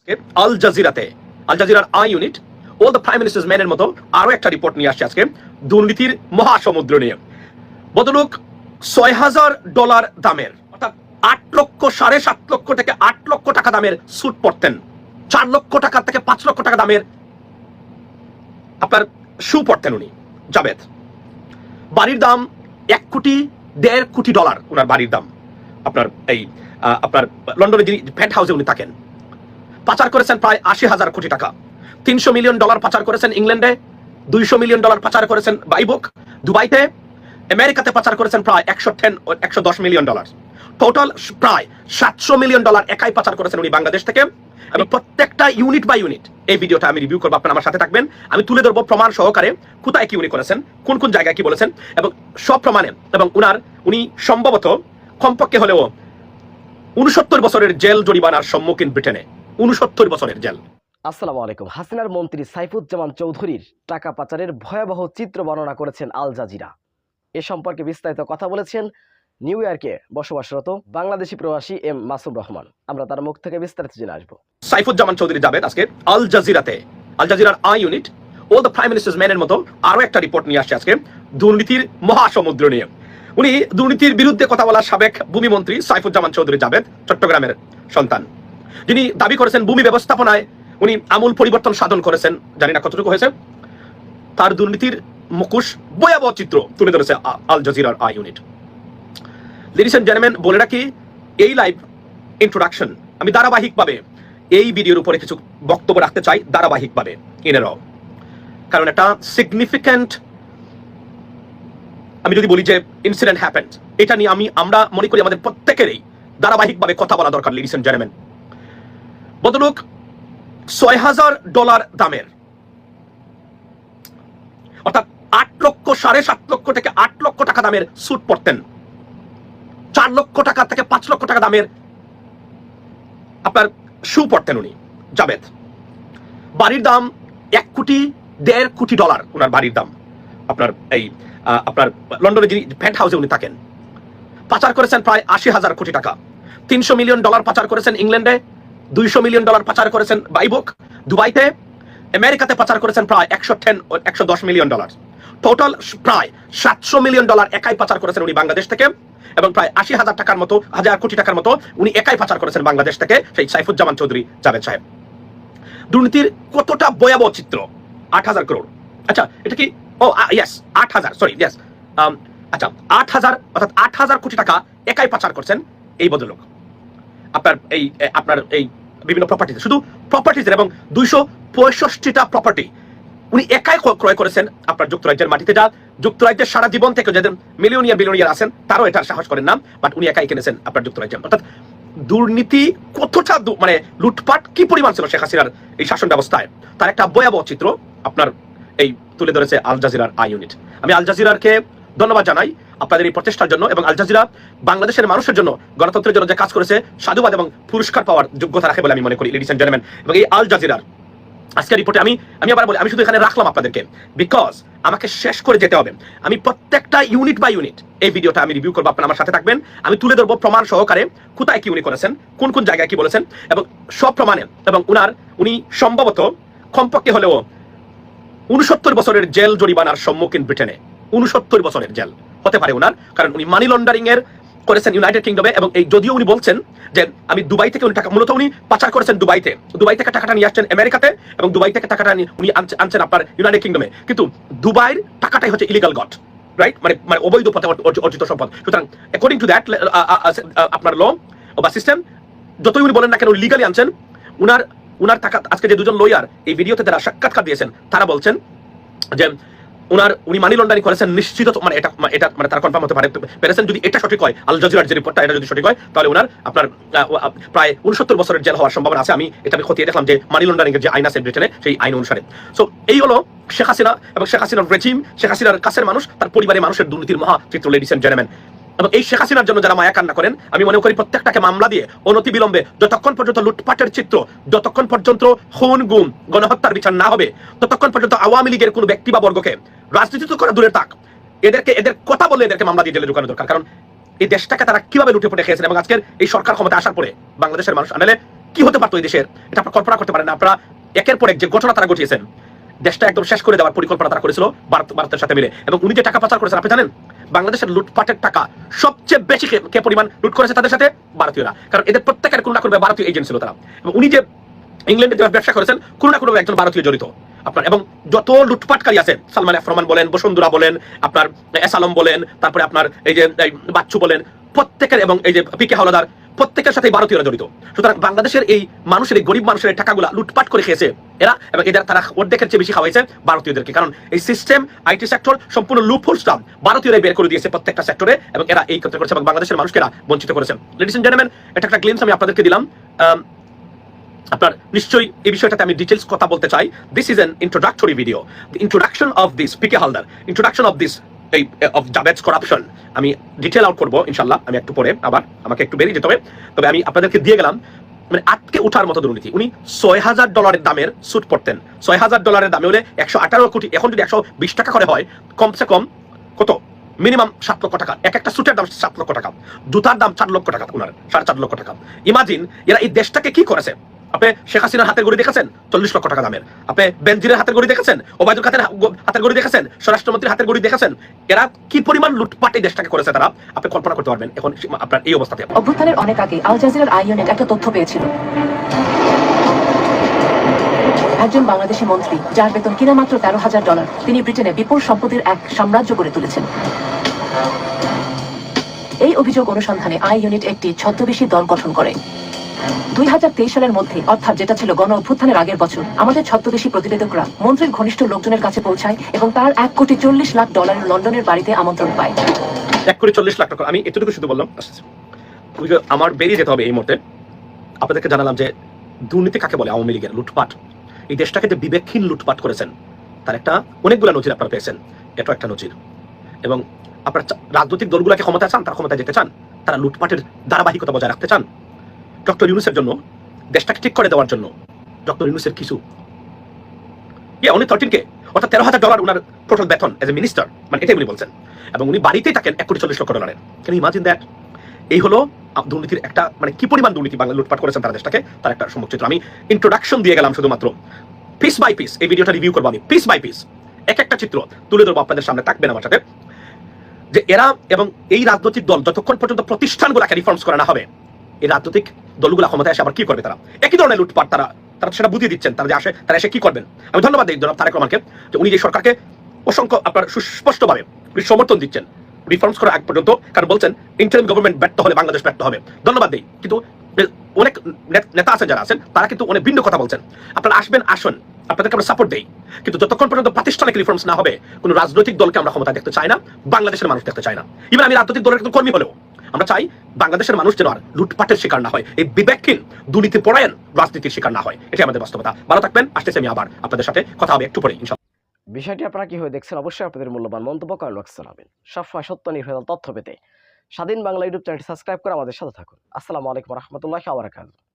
আল জাজিরার I unit all the prime ministers ম্যানের মতো আরো একটা রিপোর্ট নিয়ে আসছে আজকে দুর্নীতির মহাসমুদ্র নিয়ে। বদলুক $6,000 দামের, অর্থাৎ 8 লক্ষ 7.5 লক্ষ থেকে 8 লক্ষ টাকা দামের স্যুট পরতেন, 4 লক্ষ টাকা থেকে 5 লক্ষ টাকা দামের আপনার শু পরতেন উনি জাবেদ। বাড়ির দাম $1.5 কোটি, ওনার বাড়ির দাম। আপনার এই আপনার লন্ডনে যিনি পেন্ট হাউসে উনি থাকেন। পাচার করেছেন প্রায় 80,000 কোটি টাকা। $300 মিলিয়ন পাচার করেছেন ইংল্যান্ডে, $200 মিলিয়ন পাচার করেছেন বাইবুক দুবাইতে, আমেরিকাতে পাচার করেছেন প্রায় $110 মিলিয়ন। টোটাল প্রায় $700 মিলিয়ন একাই পাচার করেছেন উনি বাংলাদেশ থেকে। এবং প্রত্যেকটা ইউনিট বাই ইউনিট এই ভিডিওটা আমি রিভিউ করবো, আপনারা আমার সাথে থাকবেন। আমি তুলে ধরবো প্রমাণ সহকারে কোথায় কি উনি করেছেন, কোন কোন জায়গায় কি বলেছেন, এবং সব প্রমাণে। এবং উনি সম্ভবত কমপক্ষে হলেও 69 বছরের জেল জরিমানার সম্মুখীন ব্রিটেনে। 69 বছরের জেল। আসসালামু আলাইকুম। হাসিনার মন্ত্রী সাইফুজ্জামান চৌধুরীর টাকা পাচারের ভয়াবহ চিত্র বর্ণনা করেছেন আল জাজিরা। এ সম্পর্কে বিস্তারিত কথা বলেছেন নিউ ইয়র্কে বসবাসরত বাংলাদেশি প্রবাসী এম মাসুম রহমান। আমরা তার মুখ থেকে বিস্তারিত জেনে আসবো। সাইফুজ্জামান চৌধুরী জাবেদ আজকে আল জাজিরার I unit all the prime ministers ম্যানের মতো আরো একটা রিপোর্ট নিয়ে আসছে আজকে দুর্নীতির মহাসমুদ্র নিয়ে। উনি দুর্নীতির বিরুদ্ধে কথা বলা সাবেক ভূমিমন্ত্রী সাইফুজ্জামান চৌধুরী জাবেদ, চট্টগ্রামের সন্তান, যিনি দাবি করেছেন ভূমি ব্যবস্থাপনায় উনি আমূল পরিবর্তন সাধন করেছেন। জানি না কতটুকু হয়েছে। তার দুর্নীতির মুখোশ ভয়াবহ চিত্র তুলে ধরেছে আল জাজিরার I unit. Ladies and gentleman, বলে রাখি এই লাইভ ইন্ট্রোডাকশন আমি ধারাবাহিকভাবে এই ভিডিওর উপরে কিছু বক্তব্য রাখতে চাই, ধারাবাহিকভাবে ইনেরাও, কারণ একটা সিগনিফিক্যান্ট, আমি যদি বলি যে ইনসিডেন্ট হ্যাপেন্ড, এটা নিয়ে আমরা মনে করি আমাদের প্রত্যেকেরই ধারাবাহিকভাবে কথা বলা দরকার। লেডিস এন্ড জেন্টলম্যান, বদলুক $6,000 দামের, অর্থাৎ 8 লক্ষ 7.5 লক্ষ থেকে 8 লক্ষ টাকা দামের স্যুট পরতেন, 4 লক্ষ টাকা থেকে 5 লক্ষ টাকা দামের আপনার শু পরতেন উনি জাবেদ। বাড়ির দাম $1.5 কোটি, ওনার বাড়ির দাম। আপনার এই আপনার লন্ডনে যিনি পেন্ট হাউসে উনি থাকেন। পাচার করেছেন প্রায় 80,000 কোটি টাকা। $300 মিলিয়ন পাচার করেছেন ইংল্যান্ডে, $200 মিলিয়ন পাচার করেছেন বাইবুক দুবাইতে, আমেরিকাতে পাচার করেছেন প্রায় $110 মিলিয়ন। টোটাল প্রায় $700 মিলিয়ন একাই পাচার করেছেন উনি বাংলাদেশ থেকে। এবং প্রায় 80,000 টাকার মতো, 1,000 কোটি টাকার মতো উনি একাই পাচার করেছেন বাংলাদেশ থেকে, সেই সাইফুজ্জামান চৌধুরী জাবেদ সাহেব। দুর্নীতির কতটা ভয়াবহ চিত্র। 8,000 করোড়, আচ্ছা এটা কি, ও ইয়েস 8,000, সরি ইয়েস, আচ্ছা 8,000, অর্থাৎ 8,000 কোটি টাকা একাই পাচার করছেন এই ভদ্রলোক। আপনার এই বিভিন্ন প্রপার্টিতে, শুধু প্রপার্টিজের, এবং 265টা প্রপার্টি উনি একাই ক্রয় করেছেন আপনার যুক্তরাজ্যের মাটিতে। যা যুক্তরাজ্যের সারা জীবন থেকে যাদের বিলিয়নিয়ার আছেন তারাও এটার সাহস করেন না, বাট উনি একাই কিনেছেন আপনার যুক্তরাজ্যে। অর্থাৎ দুর্নীতি কতটা, মানে লুটপাট কি পরিমাণ ছিল শেখ হাসিনার এই শাসন ব্যবস্থায়, তার একটা ভয়াবহ চিত্র আপনার এই তুলে ধরেছে আল জাজিরার আই ইউনিট। আমি আল জাজিরাকে ধন্যবাদ জানাই আপনাদের এই প্রচেষ্টার জন্য, এবং আল জাজিরা বাংলাদেশের মানুষের জন্য, গণতন্ত্রের জন্য যে কাজ করেছে, সাধুবাদ এবং পুরস্কার পাওয়ার যোগ্যতা রাখে বলে আমি মনে করি। লেডিস এন্ড জেন্টলম্যান, এবং এই আল জাজিরার আজকের রিপোর্টে আমি আবার বলি, আমি শুধু এখানে রাখলাম আপনাদেরকে বিকজ আমাকে শেষ করে যেতে হবে। আমি প্রত্যেকটা ইউনিট বাই ইউনিট এই ভিডিওটা আমি রিভিউ করবো, আপনারা আমার সাথে থাকবেন। আমি তুলে ধরবো প্রমাণ সহকারে কোথায় কি উনি করেছেন, কোন কোন জায়গায় কি বলেছেন, এবং সব প্রমাণে। এবং উনি সম্ভবত কমপক্ষে হলেও 69 বছরের জেল জরিমানার সম্মুখীন ব্রিটেনে। 69 বছরের জেল হতে পারে উনার, কারণ উনি মানি লন্ডারিং এর করেছেন ইউনাইটেড কিংডমে। এবং এই যদিও উনি বলছেন যে আমি দুবাই থেকে উনি টাকা, মূলত উনি পাচার করেছেন দুবাই থেকে টাকাটা নিয়ে আসছেন আমেরিকাতে, এবং দুবাই থেকে টাকাটা উনি আনছেন আপনার ইউনাইটেড কিংডমে। কিন্তু দুবাইয়ের টাকাটাই হচ্ছে ইলিগাল গট, রাইট, মানে অবৈধ পথে অর্জিত সম্পদ। সুতরাং অ্যাকর্ডিং টু দ্যাট আপনার ল বা সিস্টেম, যতই উনি বলেন না কেন লিগালি আনছেন, উনার টাকা। আজকে যে দুজন লয়ার এই ভিডিওতে যারা সাক্ষাৎকার দিয়েছেন তারা বলছেন যে উনি মানি লন্ডারিং করেছেন নিশ্চিত, মানে এটা মানে তারা কনফার্ম হতে পেরেছেন। যদি এটা সঠিক হয়, আল জাজিরার যে রিপোর্টটা, এটা যদি সঠিক হয়, তাহলে উনার আপনার প্রায় 69 বছরের জেল হওয়ার সম্ভাবনা আছে। আমি খতিয়ে দেখলাম যে মানি লন্ডারিং এর যে আইন আছে ব্রিটেনে, সেই আইন অনুসারে। সো এই হলো শেখ হাসিনা এবং শেখ হাসিনার রেজিম, শেখ হাসিনার কাছের মানুষ, তার পরিবারের মানুষের দুর্নীতির মহা চিত্র। লেডিস এন্ড জেন্টলম্যান, এবং এই শেখ হাসিনার জন্য যারা মায়া কান্না করেন, আমি মনে করি প্রত্যেকটাকে মামলা দিয়ে অনতি বিলম্বে, যতক্ষণ পর্যন্ত লুটপাটের চিত্র, যতক্ষণ পর্যন্ত খুন গুম গণহত্যার বিচার না হবে, ততক্ষণ পর্যন্ত আওয়ামী লীগের কোনো ব্যক্তি বা বর্গকে রাজনীতি তো করা দূরের থাক, এদের কথা বলে এদেরকে মামলা দিয়ে জেলে ঢুকানো দরকার। কারণ এই দেশটাকে তারা কিভাবে লুটে পুটে খেয়েছেন, এবং আজকের এই সরকার ক্ষমতা আসার পরে বাংলাদেশের মানুষ, আনলে কি হতে পারতো এই দেশের, এটা আপনারা কল্পনা করতে পারেন না। আপনারা একের পর এক যে ঘটনা তারা ঘটিয়েছেন, দেশটা একদম শেষ করে দেওয়ার পরিকল্পনা তারা করেছিল ভারতের সাথে মিলে। এবং উনি যে টাকা পাচার করেছেন আপনি জানেন, বাংলাদেশের লুটপাটের টাকা সবচেয়ে বেশি কে পরিমাণ লুট করেছে তাদের সাথে? ভারতীয়রা। কারণ এদের প্রত্যেকের কোনো না কোনো ভারতীয় এজেন্ট ছিল তারা। এবং উনি যে ইংল্যান্ডে যে ব্যবসা করেছেন, কোনো না কোনো একজন ভারতীয় জড়িত আপনার। এবং যত লুটপাটকারী আছেন, সালমান এফ রহমান বলেন, বসুন্ধরা বলেন, আপনার এস আলম বলেন, তারপরে আপনার এই যে বাচ্চু বলেন, প্রত্যেকের, এবং এই যে পিকে হাওলাদার, প্রত্যেকের সাথে ভারতীয়রা জড়িত। সুতরাং বাংলাদেশের এই মানুষের, এই গরিব মানুষের এই টাকাগুলা লুটপাট করে খেয়েছে এরা, এবং এদের তারা অর্ধেকের চেয়ে বেশি খাওয়াইছে ভারতীয়দেরকে। কারণ এই সিস্টেম, আইটি সেক্টর সম্পূর্ণ লুপহোলসটা ভারতীয়রাই বের করে দিয়েছে প্রত্যেকটা সেক্টরে, এবং এরা এই ক্ষেত্রে করেছে এবং বাংলাদেশের মানুষকে এরা বঞ্চিত করেছে। লেডিস এন্ড জেন্টলম্যান, এটা একটা গ্লিমস আমি আপনাদেরকে দিলাম। আপনার নিশ্চয়ই এই বিষয়টাতে আমি ডিটেইলস কথা বলতে চাই। This is an introductory video, the introduction of this PK Haldar, introduction of this of Javed's corruption. আমি ডিটেল আউট করবো ইনশাল্লাহ, আমি একটু পরে, আবার আমাকে একটু বেরিয়ে যেতে হবে। তবে আমি আপনাদেরকে দিয়ে গেলাম মানে আটকে ওঠার মতো দুর্নীতি। উনি $6,000 দামের স্যুট পরতেন। $6,000 দামে হলে 118 কোটি, এখন যদি 120 টাকা করে হয়, কমসে কম কত, মিনিমাম 7 লক্ষ টাকা। এক একটা স্যুটের দাম 7 লক্ষ টাকা, জুতার দাম 4 লক্ষ টাকা, ওনার 4.5 লক্ষ টাকা। ইমাজিন এরা এই দেশটাকে কি করেছে। আপনি শেখ হাসিনার হাতের ঘড়ি দেখেছেন 40 লক্ষ টাকা দামের, আপনি বেনজিরের হাতের ঘড়ি দেখেছেন, ওবায়দুল কাদের হাতের ঘড়ি দেখেছেন, স্বরাষ্ট্রমন্ত্রীর হাতের ঘড়ি দেখেছেন। এরা কি পরিমাণ লুটপাট এই দেশটাকে করেছে তারা, আপনি কল্পনা করতে পারবেন এখন আপনার এই অবস্থাতে। অভ্যুত্থানের অনেক আগে আল জাজিরার আই ইউনিট একটা তথ্য পেয়েছিল। একজন বাংলাদেশি মন্ত্রী, যার বেতন কিনা মাত্র $13,000, তিনি ব্রিটেনে বিপুল সম্পত্তির এক সাম্রাজ্য গড়ে তুলেছেন। এই অভিযোগ অনুসন্ধানে আই ইউনিট একটি ছদ্মবেশী দল গঠন করে। 2023 সালের মধ্যে, অর্থাৎ যেটা ছিল গণ অভ্যুত্থানের আগের বছর, আমাদের ছদ্মবেশী প্রতিবেদকরা মন্ত্রীর ঘনিষ্ঠ লোকজনের কাছে পৌঁছায় এবং তার $1,40,00,000 লন্ডনের বাড়িতে আমন্ত্রণ পায়। $1,40,00,000। আমি এতটুকু শুধু বললাম, আমার বেরিয়ে যেতে হবে এই মুহূর্তে। আপনাদেরকে জানালাম যে দুর্নীতি কাকে বলে, আওয়ামী লীগের লুটপাট। এই দেশটাকে যে বিবেকহীন লুটপাট করেছেন, তার একটা অনেকগুলো নজির আপনারা পেয়েছেন, এটাও একটা নজির। এবং আপনার রাজনৈতিক দলগুলোকে ক্ষমতা চান, তারা ক্ষমতায় যেতে চান, তারা লুটপাটের ধারাবাহিকতা বজায় রাখতে চান। ডক্টর ইউনূসের জন্য, দেশটাকে ঠিক করে দেওয়ার জন্য ডক্টর ইউনূসের কিছু উনি 13K, অর্থাৎ $13,000 উনার টোটাল বেতন এজ এ মিনিস্টার, মানে এটাই উনি বলছেন। এবং উনি বাড়িতেই থাকেন $1,40,00,000। Can you imagine that? এই হলো দুর্নীতির একটা, মানে কি পরিমাণ দুর্নীতি বাংলা লুটপাট করেছেন তারা দেশটাকে, তার একটা সম্মুখ চিত্র। আমি ইন্ট্রোডাকশন দিয়ে গেলাম শুধুমাত্র, পিস বাই পিস এই ভিডিওটা রিভিউ করবো আমি, পিস বাই পিস এক একটা চিত্র তুলে ধরবো আপনাদের সামনে। থাকবেন আমার সাথে, যে এরা এবং এই রাজনৈতিক দল যতক্ষণ পর্যন্ত প্রতিষ্ঠানগুলোকে রিফর্মস করা না হবে, এই রাজনৈতিক দলগুলো ক্ষমতায় এসে আবার কি করবে, তারা একই ধরনের লুটপাট তারা সেটা বুঝিয়ে দিচ্ছেন। তারা যে আসে, তারা এসে কি করবেন। আমি ধন্যবাদ দিই জনাব তারেক রহমানকে, যে উনি যে সরকারকে অসংখ্য আপনার সুস্পষ্টভাবে সমর্থন দিচ্ছেন রিফর্মস করার আগ পর্যন্ত। কারণ বলছেন ইন্টারিম গভর্নমেন্ট ব্যর্থ হলে বাংলাদেশ ব্যর্থ হবে। ধন্যবাদ দিই। কিন্তু অনেক নেতা আছেন যারা আছেন, তারা কিন্তু অনেক ভিন্ন কথা বলছেন। আপনারা আসবেন, আসুন, আপনাদেরকে আমরা সাপোর্ট দেই। কিন্তু যতক্ষণ পর্যন্ত প্রাতিষ্ঠানিক রিফর্মস না হবে, কোন রাজনৈতিক দলকে আমরা ক্ষমতা দেখতে চাই না, বাংলাদেশের মানুষ দেখতে চায় না। ইভেন আমি রাজনৈতিক দলের একজন কর্মী হলেও আমরা চাই বাংলাদেশের মানুষ যেন আর লুটপাটের শিকার না হয়, এই বিবেকহীন দুর্নীতি পরায়ণ রাজনীতির শিকার না হয়। এটাই আমাদের বাস্তবতা। ভালো থাকবেন, আসতেছি আমি আবার আপনাদের সাথে কথা হবে একটু পরে ইনশাআল্লাহ। বিষয়টি আপনারা কিভাবে দেখছেন, অবশ্যই আপনাদের মূল্যবান মন্তব্য কমেন্ট বক্সে জানাবেন। সবসময় সত্য নির্ভেজাল তথ্য পেতে স্বাধীন বাংলা ইউটিউব চ্যানেলটি সাবস্ক্রাইব করে আমাদের সাথে থাকুন। আসসালামু আলাইকুম রহমতুল্লাহি ওয়া বারাকাতুহু।